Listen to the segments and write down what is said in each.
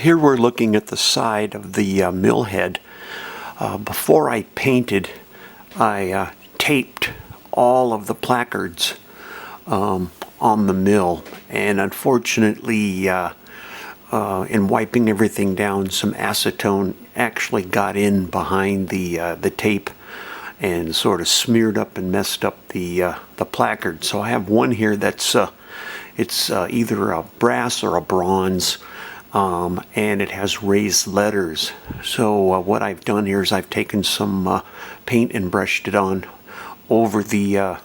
Here we're looking at the side of the mill head. Before I painted, I taped all of the placards on the mill, and unfortunately in wiping everything down, some acetone actually got in behind the tape and sort of smeared up and messed up the placard. So I have one here that's it's either a brass or a bronze, and it has raised letters. So what I've done here is I've taken some paint and brushed it on over the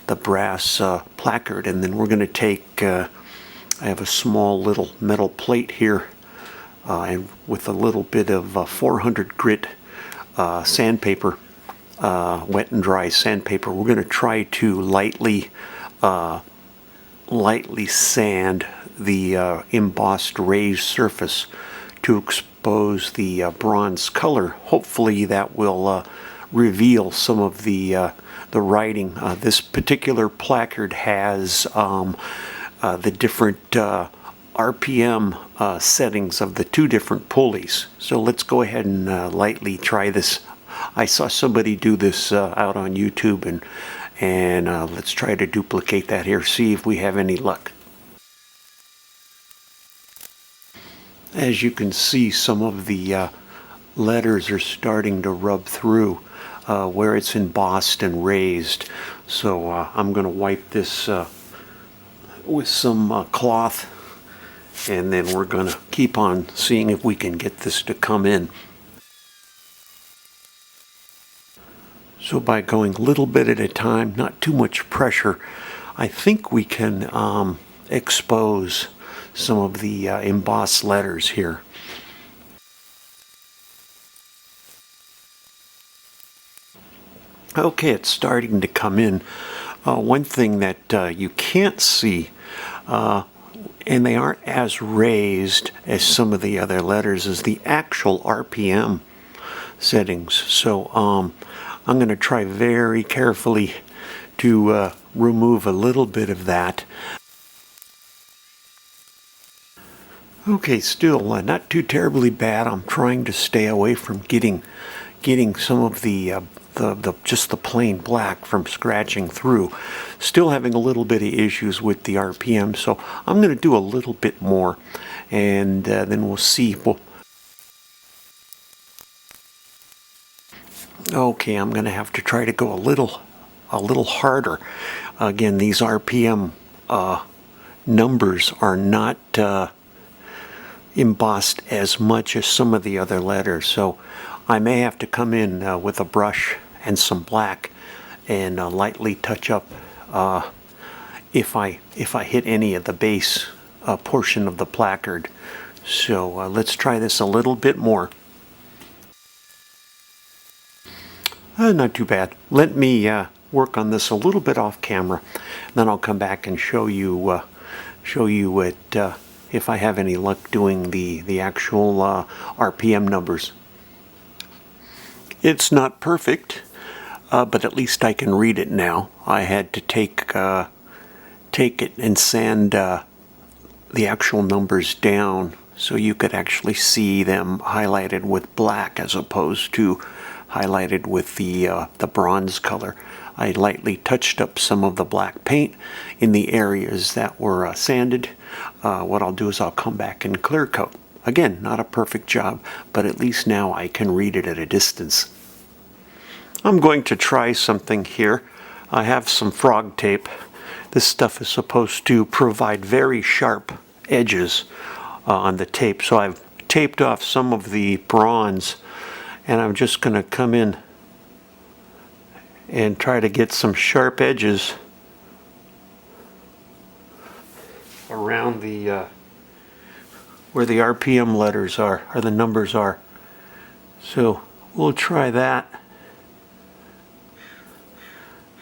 brass placard, and then we're going to take I have a small little metal plate here, and with a little bit of 400 grit sandpaper, wet and dry sandpaper, we're going to try to lightly sand the embossed raised surface to expose the bronze color. Hopefully that will reveal some of the writing. This particular placard has the different RPM settings of the two different pulleys. So let's go ahead and lightly try this. I saw somebody do this out on YouTube, and let's try to duplicate that here, see if we have any luck. As you can see, some of the letters are starting to rub through where it's embossed and raised. So I'm going to wipe this with some cloth, and then we're going to keep on seeing if we can get this to come in. So by going a little bit at a time, not too much pressure, I think we can expose some of the embossed letters here. Okay, it's starting to come in. One thing that you can't see, and they aren't as raised as some of the other letters, is the actual RPM settings. So I'm going to try very carefully to remove a little bit of that. Okay, still not too terribly bad. I'm trying to stay away from getting some of the just the plain black from scratching through. Still having a little bit of issues with the RPM, so I'm going to do a little bit more, and then we'll see. Okay, I'm going to have to try to go a little harder. Again, these RPM numbers are not embossed as much as some of the other letters, so I may have to come in with a brush and some black and lightly touch up if I hit any of the base portion of the placard. So let's try this a little bit more. Not too bad. Let me work on this a little bit off camera, then I'll come back and show you it if I have any luck doing the actual RPM numbers. It's not perfect, but at least I can read it now. I had to take it and sand the actual numbers down so you could actually see them highlighted with black as opposed to highlighted with the bronze color. I lightly touched up some of the black paint in the areas that were sanded. What I'll do is I'll come back and clear coat. Again, not a perfect job, but at least now I can read it at a distance. I'm going to try something here. I have some frog tape. This stuff is supposed to provide very sharp edges on the tape. So I've taped off some of the bronze, and I'm just going to come in and try to get some sharp edges around the where the RPM letters are, or the numbers are. So we'll try that,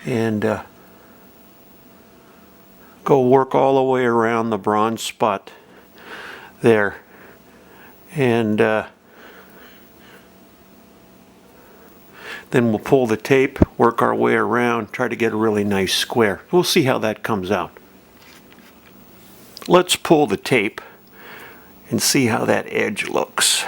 and go work all the way around the bronze spot there, and then we'll pull the tape, work our way around, try to get a really nice square. We'll see how that comes out. Let's pull the tape, and see how that edge looks.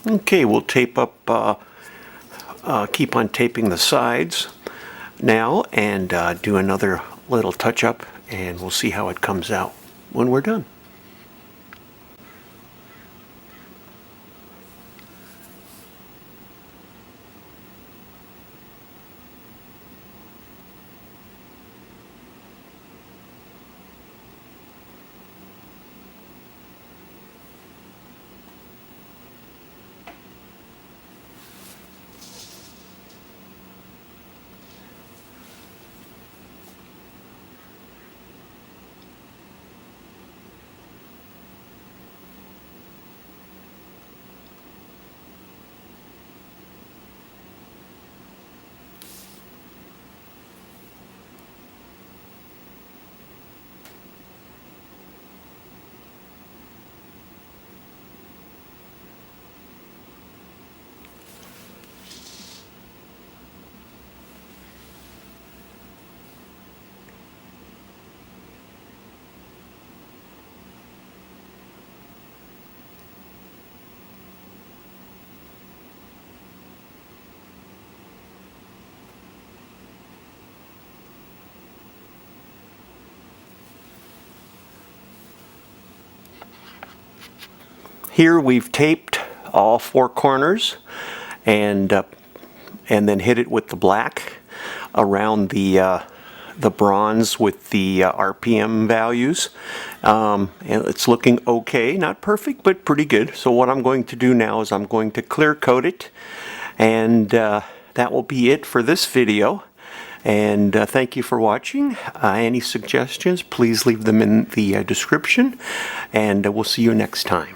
Okay, we'll tape up, keep on taping the sides now, and do another little touch-up, and we'll see how it comes out when we're done. Here we've taped all four corners and then hit it with the black around the bronze with the RPM values. And it's looking okay, not perfect, but pretty good. So what I'm going to do now is I'm going to clear coat it, and that will be it for this video. And thank you for watching. Any suggestions, please leave them in the description, and we'll see you next time.